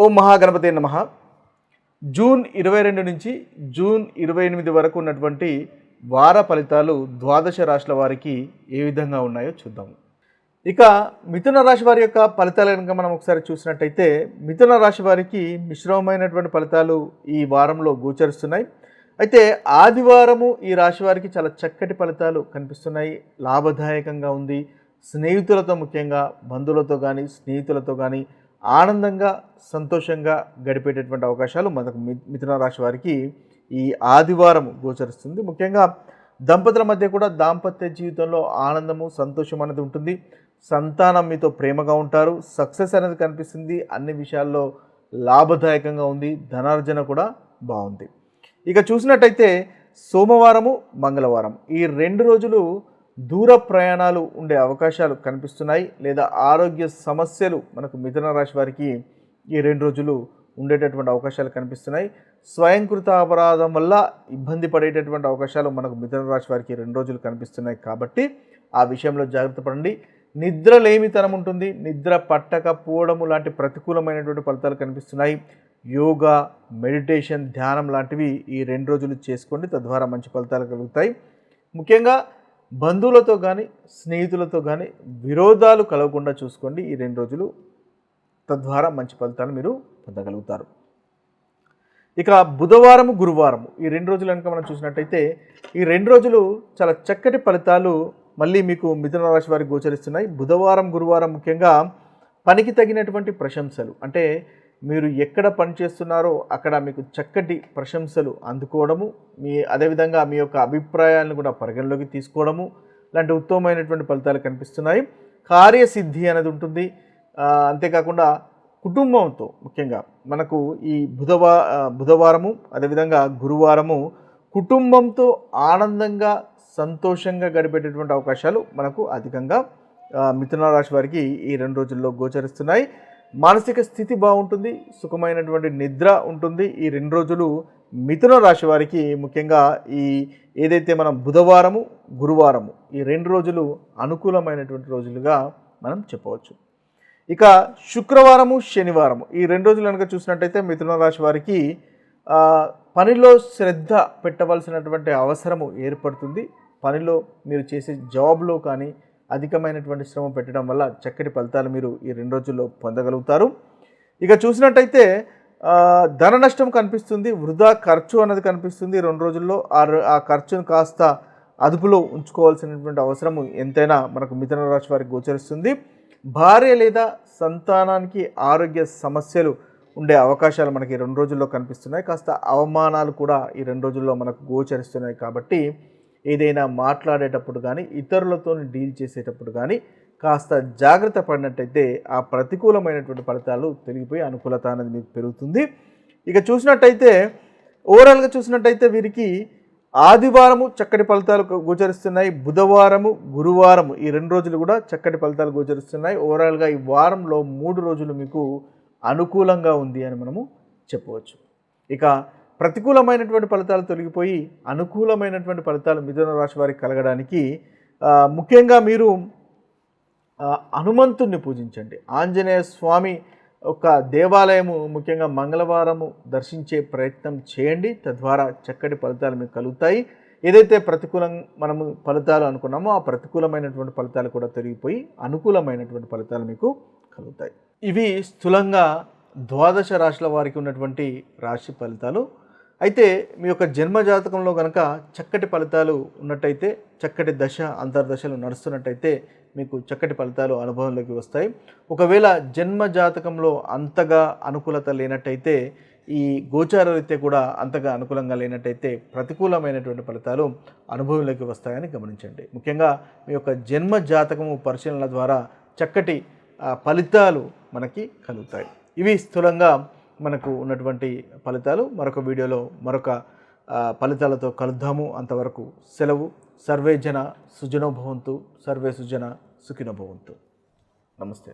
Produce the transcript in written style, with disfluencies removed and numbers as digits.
ఓం మహాగణపతే నమః. జూన్ 22 నుంచి జూన్ 28 వరకు ఉన్నటువంటి వార ఫలితాలు ద్వాదశ రాశుల వారికి ఏ విధంగా ఉన్నాయో చూద్దాం. ఇక మిథున రాశి వారి యొక్క ఫలితాలు కనుక మనం ఒకసారి చూసినట్టయితే మిథున రాశి వారికి మిశ్రమమైనటువంటి ఫలితాలు ఈ వారంలో గోచరిస్తున్నాయి. అయితే ఆదివారము ఈ రాశి వారికి చాలా చక్కటి ఫలితాలు కనిపిస్తున్నాయి. లాభదాయకంగా ఉంది. స్నేహితులతో, ముఖ్యంగా బంధువులతో కానీ స్నేహితులతో కానీ ఆనందంగా సంతోషంగా గడిపేటటువంటి అవకాశాలు మనకు మిథున రాశి వారికి ఈ ఆదివారం గోచరిస్తుంది. ముఖ్యంగా దంపతుల మధ్య కూడా దాంపత్య జీవితంలో ఆనందము సంతోషం అనేది ఉంటుంది. సంతానం మీతో ప్రేమగా ఉంటారు. సక్సెస్ అనేది కనిపిస్తుంది. అన్ని విషయాల్లో లాభదాయకంగా ఉంది. ధనార్జన కూడా బాగుంది. ఇక చూసినట్టయితే సోమవారము మంగళవారం ఈ 2 రోజులు దూర ప్రయాణాలు ఉండే అవకాశాలు కనిపిస్తున్నాయి. లేదా ఆరోగ్య సమస్యలు మనకు మిథున రాశి వారికి ఈ 2 రోజులు ఉండేటటువంటి అవకాశాలు కనిపిస్తున్నాయి. స్వయంకృత అపరాధం వల్ల ఇబ్బంది పడేటటువంటి అవకాశాలు మనకు మిథున రాశి వారికి 2 రోజులు కనిపిస్తున్నాయి. కాబట్టి ఆ విషయంలో జాగ్రత్త పడండి. నిద్రలేమితనం ఉంటుంది. నిద్ర పట్టకపోవడము లాంటి ప్రతికూలమైనటువంటి ఫలితాలు కనిపిస్తున్నాయి. యోగా, మెడిటేషన్, ధ్యానం లాంటివి ఈ 2 రోజులు చేసుకోండి. తద్వారా మంచి ఫలితాలు కలుగుతాయి. ముఖ్యంగా బంధువులతో కానీ స్నేహితులతో కానీ విరోధాలు కలగకుండా చూసుకోండి ఈ 2 రోజులు. తద్వారా మంచి ఫలితాలు మీరు పొందగలుగుతారు. ఇక బుధవారము గురువారము ఈ 2 రోజులు కనుక మనం చూసినట్టయితే ఈ 2 రోజులు చాలా చక్కటి ఫలితాలు మళ్ళీ మీకు మిథున రాశి వారికి గోచరిస్తున్నాయి. బుధవారం గురువారం ముఖ్యంగా పనికి తగినటువంటి ప్రశంసలు, అంటే మీరు ఎక్కడ పనిచేస్తున్నారో అక్కడ మీకు చక్కటి ప్రశంసలు అందుకోవడము, అదేవిధంగా మీ యొక్క అభిప్రాయాలను కూడా పరిగణలోకి తీసుకోవడము లాంటి ఉత్తమమైనటువంటి ఫలితాలు కనిపిస్తున్నాయి. కార్యసిద్ధి అనేది ఉంటుంది. అంతేకాకుండా కుటుంబంతో, ముఖ్యంగా మనకు ఈ బుధవారము అదేవిధంగా గురువారము కుటుంబంతో ఆనందంగా సంతోషంగా గడిపేటటువంటి అవకాశాలు మనకు అధికంగా మిథున రాశి వారికి ఈ 2 రోజుల్లో గోచరిస్తున్నాయి. మానసిక స్థితి బాగుంటుంది. సుఖమైనటువంటి నిద్ర ఉంటుంది. ఈ 2 రోజులు మిథున రాశి వారికి ముఖ్యంగా ఈ ఏదైతే మనం బుధవారము గురువారము ఈ 2 రోజులు అనుకూలమైనటువంటి రోజులుగా మనం చెప్పవచ్చు. ఇక శుక్రవారము శనివారము ఈ 2 రోజులు కనుక చూసినట్టయితే మిథున రాశి వారికి పనిలో శ్రద్ధ పెట్టవలసినటువంటి అవసరము ఏర్పడుతుంది. పనిలో మీరు చేసే జాబ్లో కానీ అధికమైనటువంటి శ్రమ పెట్టడం వల్ల చక్కటి ఫలితాలు మీరు ఈ 2 రోజుల్లో పొందగలుగుతారు. ఇక చూసినట్టయితే ధన నష్టం కనిపిస్తుంది. వృధా ఖర్చు అనేది కనిపిస్తుంది. 2 రోజుల్లో ఆ ఖర్చును కాస్త అదుపులో ఉంచుకోవాల్సినటువంటి అవసరం ఎంతైనా మనకు మిథున రాశి వారికి గోచరిస్తుంది. భార్య లేదా సంతానానికి ఆరోగ్య సమస్యలు ఉండే అవకాశాలు మనకి 2 రోజుల్లో కనిపిస్తున్నాయి. కాస్త అవమానాలు కూడా ఈ 2 రోజుల్లో మనకు గోచరిస్తున్నాయి. కాబట్టి ఏదైనా మాట్లాడేటప్పుడు కానీ ఇతరులతో డీల్ చేసేటప్పుడు కానీ కాస్త జాగ్రత్త పడినట్టయితే ఆ ప్రతికూలమైనటువంటి ఫలితాలు తొలగిపోయి అనుకూలత అనేది మీకు పెరుగుతుంది. ఇక చూసినట్టయితే ఓవరాల్గా చూసినట్టయితే వీరికి ఆదివారము చక్కటి ఫలితాలు గోచరిస్తున్నాయి. బుధవారము గురువారము ఈ 2 రోజులు కూడా చక్కటి ఫలితాలు గోచరిస్తున్నాయి. ఓవరాల్గా ఈ వారంలో 3 రోజులు మీకు అనుకూలంగా ఉంది అని మనము చెప్పవచ్చు. ఇక ప్రతికూలమైనటువంటి ఫలితాలు తొలగిపోయి అనుకూలమైనటువంటి ఫలితాలు మిథున రాశి వారికి కలగడానికి ముఖ్యంగా మీరు హనుమంతుణ్ణి పూజించండి. ఆంజనేయ స్వామి ఒక దేవాలయము ముఖ్యంగా మంగళవారము దర్శించే ప్రయత్నం చేయండి. తద్వారా చక్కటి ఫలితాలు మీకు కలుగుతాయి. ఏదైతే మనము ఫలితాలు అనుకున్నామో ఆ ప్రతికూలమైనటువంటి ఫలితాలు కూడా తొలగిపోయి అనుకూలమైనటువంటి ఫలితాలు మీకు కలుగుతాయి. ఇవి స్థూలంగా ద్వాదశ రాశుల వారికి ఉన్నటువంటి రాశి ఫలితాలు. అయితే మీ యొక్క జన్మ జాతకంలో కనుక చక్కటి ఫలితాలు ఉన్నట్టయితే, చక్కటి దశ అంతర్దశలు నడుస్తున్నట్టయితే మీకు చక్కటి ఫలితాలు అనుభవంలోకి వస్తాయి. ఒకవేళ జన్మ జాతకంలో అంతగా అనుకూలత లేనట్టయితే, ఈ గోచార రీత్యా కూడా అంతగా అనుకూలంగా లేనట్టయితే ప్రతికూలమైనటువంటి ఫలితాలు అనుభవంలోకి వస్తాయని గమనించండి. ముఖ్యంగా మీ యొక్క జన్మ జాతకము పరిశీలనల ద్వారా చక్కటి ఫలితాలు మనకి కలుగుతాయి. ఇవి స్థూలంగా మనకు ఉన్నటువంటి ఫలితాలు. మరొక వీడియోలో మరొక ఫలితాలతో కలుద్దాము. అంతవరకు సెలవు. సర్వే జన సుజనో భవంతు. సర్వే సుజన సుఖినో భవంతు. నమస్తే.